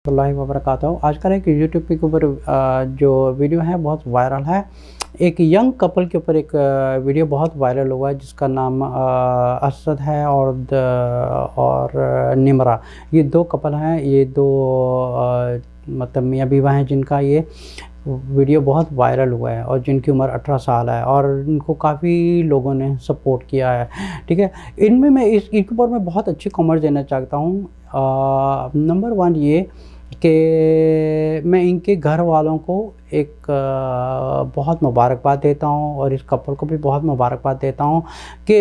वरहमतुल्लाहि वबरकातुहू। आजकल एक यूट्यूब के ऊपर जो वीडियो है बहुत वायरल है। एक यंग कपल के ऊपर एक वीडियो बहुत वायरल हुआ है जिसका नाम असद है और निमरा। ये दो कपल हैं, ये दो मतलब मियाँ बीवा हैं जिनका ये वीडियो बहुत वायरल हुआ है और जिनकी उम्र 18 साल है और इनको काफ़ी लोगों ने सपोर्ट किया है। ठीक है, इनमें मैं इनके ऊपर मैं बहुत अच्छी कमेंट देना चाहता हूँ। नंबर वन ये कि मैं इनके घर वालों को एक बहुत मुबारकबाद देता हूँ और इस कपल को भी बहुत मुबारकबाद देता हूँ कि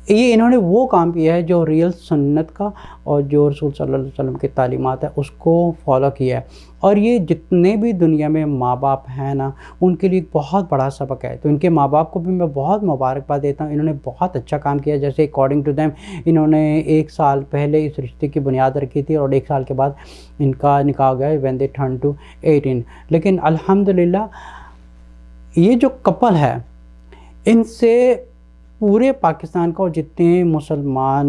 ये इन्होंने वो काम किया है जो रियल सुन्नत का और जो रसूल सल्लल्लाहु अलैहि वसल्लम की तालीमात है उसको फॉलो किया है। और ये जितने भी दुनिया में माँ बाप हैं ना, उनके लिए बहुत बड़ा सबक है। तो इनके माँ बाप को भी मैं बहुत मुबारकबाद देता हूँ, इन्होंने बहुत अच्छा काम किया। जैसे अकॉर्डिंग टू देम इन्होंने 1 साल पहले इस रिश्ते की बुनियाद रखी थी और 1 साल के बाद इनका निकाह हो गया व्हेन दे टर्न टू 18। लेकिन अल्हम्दुलिल्लाह ये जो कपल है इनसे पूरे पाकिस्तान का और जितने मुसलमान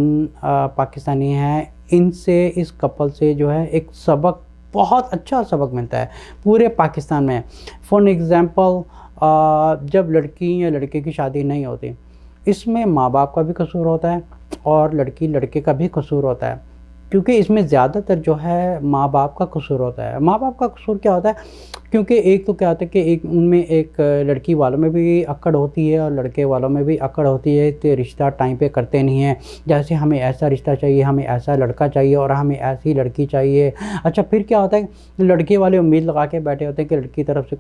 पाकिस्तानी हैं इनसे इस कपल से जो है एक सबक, बहुत अच्छा सबक मिलता है पूरे पाकिस्तान में। फॉर एग्ज़ाम्पल जब लड़की या लड़के की शादी नहीं होती, इसमें माँ बाप का भी कसूर होता है और लड़की लड़के का भी कसूर होता है, क्योंकि इसमें ज़्यादातर जो है माँ बाप का कसूर होता है। माँ बाप का कसूर क्या होता है, क्योंकि एक तो क्या होता है कि एक उनमें एक लड़की वालों में भी अक्कड़ होती है और लड़के वालों में भी अक्कड़ होती है कि रिश्ता टाइम पे करते नहीं हैं। जैसे हमें ऐसा रिश्ता चाहिए, हमें ऐसा लड़का चाहिए और हमें ऐसी लड़की चाहिए। अच्छा, फिर क्या होता है, लड़के वाले उम्मीद लगा के बैठे होते हैं कि लड़की की तरफ से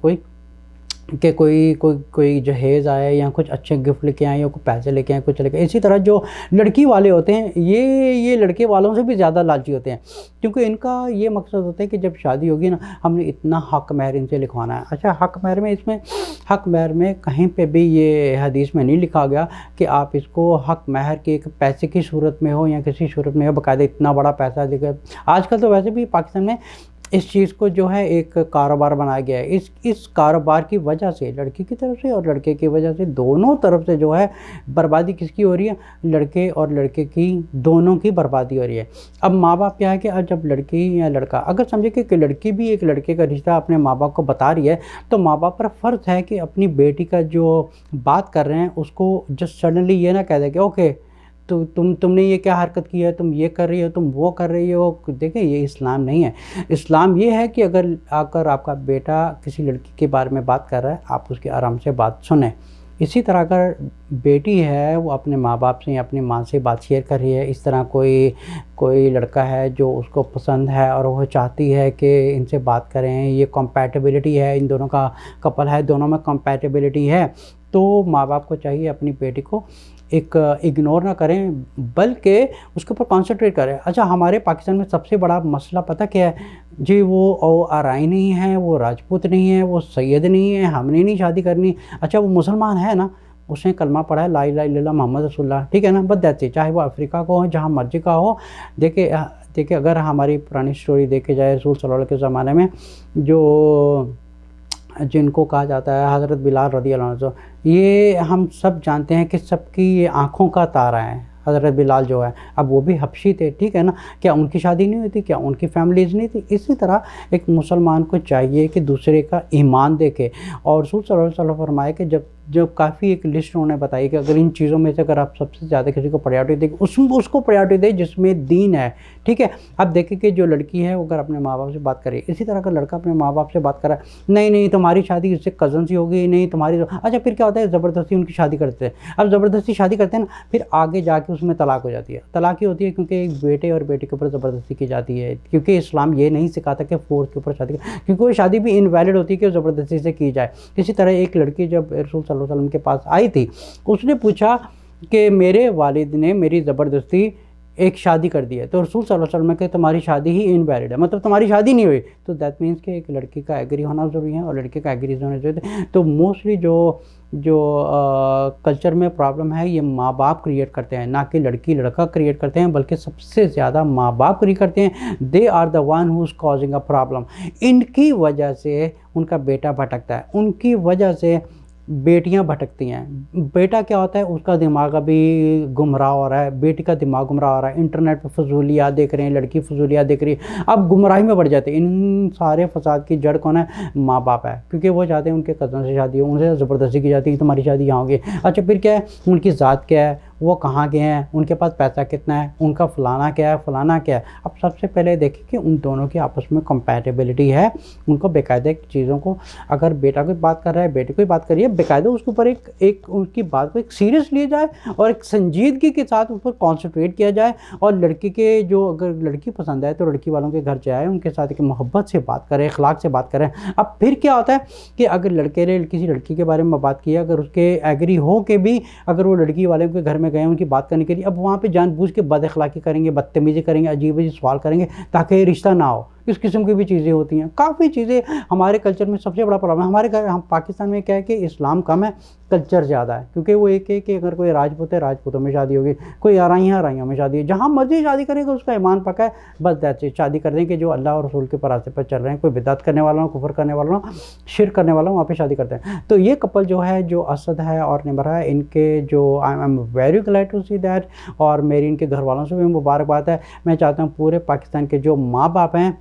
कोई जहेज़ आए या कुछ अच्छे गिफ्ट लेके आए या कोई पैसे लेके आए, कुछ लेके। इसी तरह जो लड़की वाले होते हैं ये लड़के वालों से भी ज़्यादा लालची होते हैं, क्योंकि इनका ये मकसद होता है कि जब शादी होगी ना, हमने इतना हक़ महर इनसे लिखवाना है। अच्छा, हक़ महर में हक़ महर में कहीं पे भी ये हदीस में नहीं लिखा गया कि आप इसको हक़ महर के एक पैसे की सूरत में हो या किसी सूरत में हो, बाकायदा इतना बड़ा पैसा देकर। आजकल तो वैसे भी पाकिस्तान में इस चीज़ को जो है एक कारोबार बनाया गया है। इस कारोबार की वजह से लड़की की तरफ से और लड़के की वजह से दोनों तरफ से जो है बर्बादी किसकी हो रही है, लड़के और लड़के की दोनों की बर्बादी हो रही है। अब माँ बाप क्या है कि जब लड़की या लड़का अगर समझे कि लड़की भी एक लड़के का रिश्ता अपने माँ बाप को बता रही है, तो माँ बाप पर फ़र्ज़ है कि अपनी बेटी का जो बात कर रहे हैं उसको जस्ट सडनली ये ना कह दे कि ओके तो तुमने ये क्या हरकत की है, तुम ये कर रही हो, तुम वो कर रही हो। देखिए, ये इस्लाम नहीं है। इस्लाम ये है कि अगर आपका बेटा किसी लड़की के बारे में बात कर रहा है, आप उसकी आराम से बात सुने। इसी तरह अगर बेटी है वो अपने माँ बाप से या अपनी माँ से बात शेयर कर रही है, इस तरह कोई लड़का है जो उसको पसंद है और वो चाहती है कि इनसे बात करें, ये कंपैटिबिलिटी है, इन दोनों का कपल है, दोनों में कंपैटिबिलिटी है, तो माँ बाप को चाहिए अपनी बेटी को एक इग्नोर ना करें बल्कि उसके ऊपर कॉन्सेंट्रेट करें। अच्छा, हमारे पाकिस्तान में सबसे बड़ा मसला पता क्या है जी, वो आरई नहीं है, वो राजपूत नहीं है, वो सैयद नहीं है, हमने नहीं शादी करनी। अच्छा, वो मुसलमान है ना, उसने कलमा पढ़ा है ला इलाहा इल्लल्लाह मोहम्मद रसूलुल्लाह, ठीक है ना, बस दैट्स इट। चाहे वो अफ्रीका को हो, जहाँ मर्जी का हो। देखिए अगर हमारी पुरानी स्टोरी देखे जाए रसूल सल्लल्लाहु अलैहि वसल्लम के ज़माने में जिनको कहा जाता है हज़रत बिलाल रज़ी अल्लाह अन्हु, ये हम सब जानते हैं कि सबकी ये आँखों का तारा है हज़रत बिलाल जो है। अब वो भी हबशी थे, ठीक है ना, क्या उनकी शादी नहीं हुई थी, क्या उनकी फैमिलीज़ नहीं थी? इसी तरह एक मुसलमान को चाहिए कि दूसरे का ईमान देखे। और रसूल सल्लल्लाहु अलैहि वसल्लम फरमाए कि जब काफ़ी एक लिस्ट उन्होंने बताई कि अगर इन चीज़ों में से अगर आप सबसे ज़्यादा किसी को प्रायोरिटी दें, उसको प्रायोरिटी दें जिसमें दीन है, ठीक है। अब देखिए कि जो लड़की है वो अगर अपने माँ बाप से बात करे, इसी तरह अगर लड़का अपने माँ बाप से बात कर रहा है, नहीं तुम्हारी शादी इससे कज़न से होगी, नहीं तुम्हारी। अच्छा, फिर क्या होता है, ज़बरदस्ती उनकी शादी करते हैं। अब ज़बरदस्ती शादी करते हैं ना, फिर आगे जाके उसमें तलाक हो जाती है। तलाक ही होती है क्योंकि एक बेटे और बेटी के ऊपर ज़बरदस्ती की जाती है, क्योंकि इस्लाम ये नहीं सिखाता कि फोर्स के ऊपर शादी, क्योंकि वो शादी भी इनवैलिड होती है कि ज़बरदस्ती से की जाए। इसी तरह एक लड़की जब रसूल सल्लल्लाहु अलैहि वसल्लम के पास आई थी, उसने पूछा कि मेरे वालिद ने मेरी ज़बरदस्ती एक शादी कर दी है, तो रसूल सल्लल्लाहु अलैहि वसल्लम के तुम्हारी शादी ही इनवैलिड है, मतलब तुम्हारी शादी नहीं हुई। तो दैट मीन्स कि एक लड़की का एग्री होना ज़रूरी है और लड़के का एग्री होना ज़रूरी है। तो मोस्टली जो कल्चर में प्रॉब्लम है ये माँ बाप क्रिएट करते हैं, ना कि लड़की लड़का क्रिएट करते हैं, बल्कि सबसे ज़्यादा माँ बाप क्रिएट करते हैं। They are the one who is causing a problem. इनकी वजह से उनका बेटा भटकता है, उनकी वजह से बेटियां भटकती हैं। बेटा क्या होता है, उसका दिमाग अभी गुमराह हो रहा है, बेटी का दिमाग गुमराह हो रहा है, इंटरनेट पर फजूलियात देख रहे हैं, लड़की फजूलियात देख रही है, अब गुमराही में बढ़ जाते हैं। इन सारे फसाद की जड़ कौन है? माँ बाप है, क्योंकि वो चाहते हैं उनके कज़न से शादी हो, उनसे ज़बरदस्ती की जाती है कि तुम्हारी शादी यहाँ होगी। अच्छा फिर क्या है, उनकी ज़ात क्या है, वो कहाँ के हैं, उनके पास पैसा कितना है, उनका फ़लाना क्या है, फ़लाना क्या है। अब सबसे पहले देखें कि उन दोनों की आपस में कंपैटिबिलिटी है। उनको बेकायदे चीज़ों को, अगर बेटा कोई बात कर रहा है, बेटी कोई बात कर रही है, बेकायदे उसके ऊपर एक उनकी बात को एक सीरियस लिया जाए और एक संजीदगी के साथ उस पर कॉन्सेंट्रेट किया जाए। और लड़की के जो, अगर लड़की पसंद है तो लड़की वालों के घर जाए, उनके साथ एक मोहब्बत से बात करें, अखलाक से बात करें। अब फिर क्या होता है कि अगर लड़के ने किसी लड़की के बारे में बात किया, अगर उसके एग्री हो के भी अगर वो लड़की वाले के घर में गए उनकी बात करने के लिए, अब वहाँ पे जानबूझ के बदअखलाकी करेंगे, बदतमीज़ी करेंगे, अजीब-अजीब सवाल करेंगे ताकि रिश्ता ना हो। इस किस्म की भी चीज़ें होती हैं, काफ़ी चीज़ें हमारे कल्चर में। सबसे बड़ा प्रॉब्लम है हमारे घर, हम पाकिस्तान में क्या है कि इस्लाम कम है, कल्चर ज़्यादा है। क्योंकि वो एक है कि अगर कोई राजपूत है, राजपूतों में शादी होगी, कोई आराई है, आराइयों में शादी है, जहाँ मर्जी शादी करेगा, उसका ईमान पक्का है, बस दैट्स इट। शादी कर दें कि जो अल्लाह और रसूल के रास्ते पर चल रहे हैं, कोई बिदअत करने वाला हो, कुफर करने वाला हो, शिर्क करने वाला हो, वहाँ पे शादी करते हैं। तो ये कपल जो है, जो असद है और निमरा है, इनके जो I am very glad to see that, और मेरी इनके घर वालों से भी मुबारकबाद है। मैं चाहता हूँ पूरे पाकिस्तान के जो माँ बाप हैं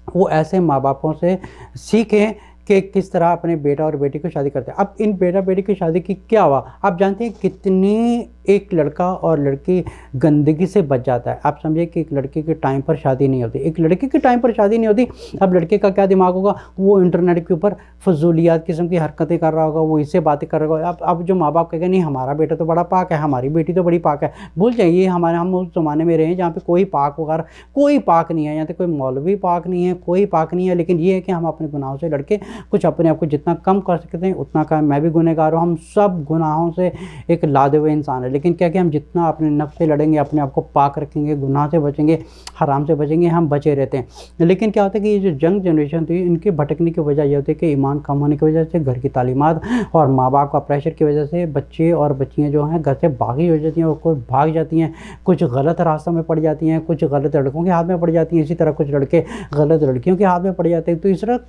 वो ऐसे माँ बापों से सीखें कि किस तरह अपने बेटा और बेटी को शादी करते हैं। अब इन बेटा बेटी की शादी की क्या हुआ, आप जानते हैं कितनी एक लड़का और लड़की गंदगी से बच जाता है। आप समझिए कि एक लड़के के टाइम पर शादी नहीं होती, एक लड़के के टाइम पर शादी नहीं होती। अब लड़के का क्या दिमाग होगा, वो इंटरनेट के ऊपर फजूलियात किस्म की हरकतें कर रहा होगा, वो इससे बातें कर रहा होगा। अब जो माँ बाप कहेंगे नहीं हमारा बेटा तो बड़ा पाक है, हमारी बेटी तो बड़ी पाक है, भूल जाइए हम उस ज़माने में रहे जहाँ पर कोई पाक वगैरह कोई पाक नहीं है। यहाँ तक कोई मौलवी पाक नहीं है, कोई पाक नहीं है। लेकिन ये है कि हम अपने गुनाहों से लड़के कुछ अपने आप को जितना कम कर सकते हैं उतना कम। मैं भी गुनहगार हूँ, हम सब गुनाहों से एक लादे हुए इंसान है। लेकिन क्या कि हम जितना अपने नफ्स से लड़ेंगे, अपने आप को पाक रखेंगे, गुनाह से बचेंगे, हराम से बचेंगे, हम बचे रहते हैं। लेकिन क्या होता है कि ये जो यंग जनरेशन थी, इनके भटकने की वजह यह होती है कि ईमान कम होने की वजह से, घर की तालीमात और माँ बाप का प्रेशर की वजह से बच्चे और बच्चियाँ जो हैं घर से भागी हो जाती हैं, और कोई भाग जाती हैं, कुछ गलत रास्तों में पड़ जाती हैं, कुछ गलत लड़कों के हाथ में पड़ जाती हैं, इसी तरह कुछ लड़के गलत लड़कियों के हाथ में पड़ जाते हैं। तो इस तरह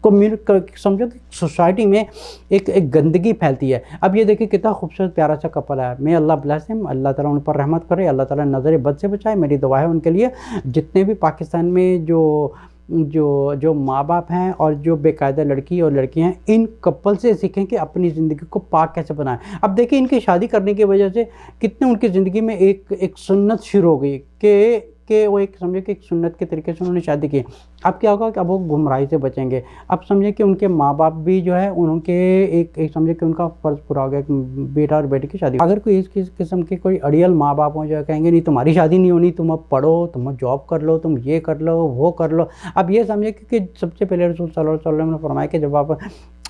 समझो कि सोसाइटी में एक गंदगी फैलती है। अब ये देखिए कितना खूबसूरत प्यारा सा कपल है, मैं अल्लाह ब्लेस हिम, अल्लाह ताला उन पर रहमत करे, अल्लाह ताला नज़र बद से बचाए। मेरी दुआ है उनके लिए। जितने भी पाकिस्तान में जो माँ बाप हैं और जो बेकायदा लड़की और लड़कियां हैं, इन कपल से सीखें कि अपनी ज़िंदगी को पाक कैसे बनाएं। अब देखिए इनकी शादी करने की वजह से कितने उनकी ज़िंदगी में एक सुन्नत शुरू हो गई कि वो एक समझे कि एक सुन्नत के तरीके से उन्होंने शादी की। अब क्या होगा कि अब वो गुमराही से बचेंगे। अब समझे कि उनके माँ बाप भी जो है उनके एक समझे कि उनका फ़र्ज़ पूरा हो गया कि बेटा और बेटी की शादी। अगर कोई इस किस्म के कोई अड़ियल माँ बाप हो जो कहेंगे नहीं तुम्हारी शादी नहीं होनी, तुम अब पढ़ो, तुम जॉब कर लो, तुम ये कर लो, वो कर लो। अब ये समझे कि सबसे पहले रसूल सल्लल्लाहु अलैहि वसल्लम ने फरमाया कि जब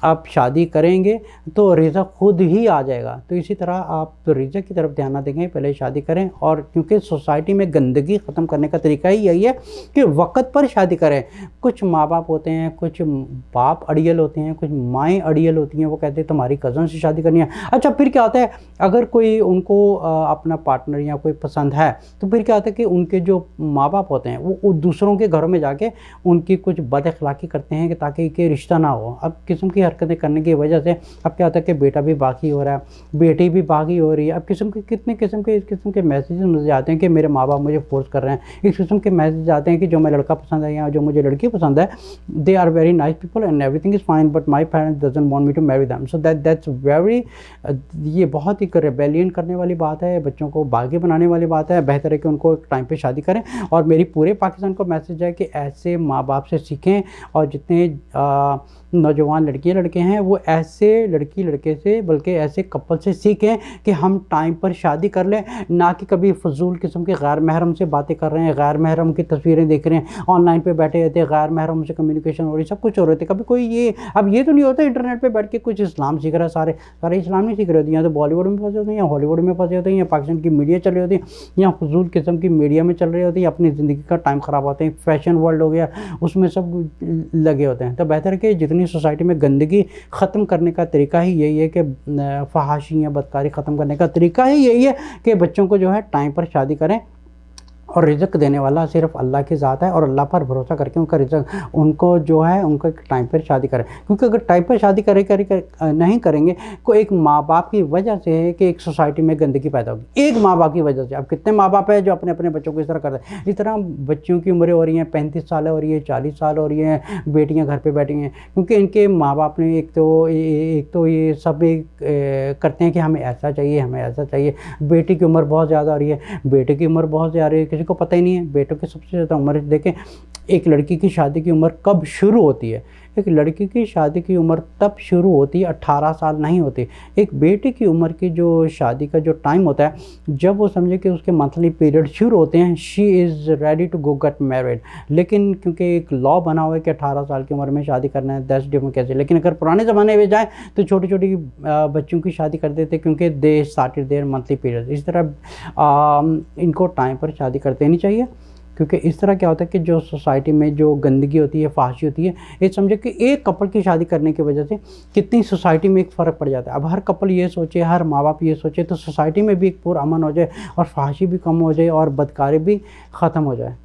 आप शादी करेंगे तो रिज़्क़ खुद ही आ जाएगा। तो इसी तरह आप रिज़्क़ की तरफ ध्यान ना देंगे, पहले शादी करें। और क्योंकि सोसाइटी में गंदगी ख़त्म करने का तरीका ही यही है कि वक्त पर शादी करें। कुछ माँ बाप होते हैं, कुछ बाप अड़ियल होते हैं, कुछ माएँ अड़ियल होती हैं, वो कहते हैं तुम्हारी कज़न से शादी करनी है। अच्छा फिर क्या होता है, अगर कोई उनको अपना पार्टनर या कोई पसंद है तो फिर क्या होता है कि उनके जो माँ बाप होते हैं वो दूसरों के घरों में जाके उनकी कुछ बदअखलाकी करते हैं कि ताकि कि रिश्ता ना हो। अब किस्म की हरकतें करने की वजह से अब क्या होता है कि बेटा भी बागी हो रहा है, बेटी भी बागी हो रही है। अब कितने किस्म के मैसेजेस मुझे आते हैं कि मेरे माँ बाप मुझे फोर्स कर रहे हैं। इस किस्म के मैसेज आते हैं कि जो मैं लड़का पसंद है या जो मुझे लड़की पसंद है, they are very nice people and everything is fine but my parents doesn't want me to marry them. So that's very, ये बहुत ही रेबेलियन करने वाली बात है, बच्चों को बागी बनाने वाली बात है। बेहतर है कि उनको एक टाइम पे शादी करें। और मेरी पूरे पाकिस्तान को मैसेज है कि ऐसे माँ बाप से सीखें, और जितने नौजवान लड़कियां लड़के हैं वो ऐसे लड़की लड़के से, बल्कि ऐसे कपल से सीखें कि हम टाइम पर शादी कर लें, ना कि कभी फजूल किस्म के गैर महरम से बातें कर रहे हैं, गैर महरम की तस्वीरें देख रहे हैं, ऑनलाइन पे बैठे रहते हैं, गैर महरम से कम्युनिकेशन हो रही, सब कुछ हो रहे थे। कभी कोई ये, अब ये तो नहीं होता इंटरनेट पर बैठ के कुछ इस्लाम सीख रहा है, सारे इस्लाम नहीं सीख रहे होते। यहाँ तो बॉलीवुड में फंसे होते हैं, या हॉलीवुड में फंसे होते हैं, या पाकिस्तान की मीडिया चल रही होती है, या फजूल किस्म की मीडिया में चल रही होती है, अपनी ज़िंदगी का टाइम ख़राब होते हैं, फैशन वर्ल्ड हो गया उसमें सब लगे होते हैं। तो बेहतर है कि जितनी सोसाइटी में गंदगी ख़त्म करने का तरीका ही यही है कि फहाशी या बदकारी ख़त्म करने का तरीका ही यही है कि बच्चों को जो है टाइम पर शादी करें। और रिज़्क देने वाला सिर्फ अल्लाह की ज़ात है, और अल्लाह पर भरोसा करके उनका रिज़्क उनको जो है उनको एक टाइम पर शादी करें। क्योंकि अगर टाइम पर शादी नहीं करेंगे को एक माँ बाप की वजह से है कि एक सोसाइटी में गंदगी पैदा होगी, एक माँ बाप की वजह से। अब कितने माँ बाप हैं जो अपने अपने बच्चों को इस तरह करते हैं। इस तरह बच्चियों की उम्रें हो रही हैं 35 साल हो रही है, 40 साल हो रही हैं, बेटियाँ घर पर बैठी हैं, क्योंकि इनके माँ बाप ने एक तो ये सब करते हैं कि हमें ऐसा चाहिए, हमें ऐसा चाहिए। बेटी की उम्र बहुत ज़्यादा हो रही है, बेटे की उम्र बहुत ज़्यादा है, किसी को पता ही नहीं है। बेटों की सबसे ज़्यादा उम्र देखें, एक लड़की की शादी की उम्र कब शुरू होती है? एक लड़की की शादी की उम्र तब शुरू होती है 18 साल नहीं होती। एक बेटी की उम्र की जो शादी का जो टाइम होता है, जब वो समझे कि उसके मंथली पीरियड शुरू होते हैं, she is ready to go get married. लेकिन क्योंकि एक लॉ बना हुआ है कि 18 साल की उम्र में शादी करना है, दैट्स डिफरेंट कैसे। लेकिन अगर पुराने ज़माने में जाएँ तो छोटी छोटी बच्चों की शादी कर देते, क्योंकि they started there monthly period. इस तरह इनको टाइम पर शादी कर देनी चाहिए, क्योंकि इस तरह क्या होता है कि जो सोसाइटी में जो गंदगी होती है, फहाशी होती है, ये समझे कि एक कपल की शादी करने की वजह से कितनी सोसाइटी में एक फ़र्क पड़ जाता है। अब हर कपल ये सोचे, हर माँ बाप ये सोचे, तो सोसाइटी में भी एक पुरअमन हो जाए और फहाशी भी कम हो जाए और बदकारी भी ख़त्म हो जाए।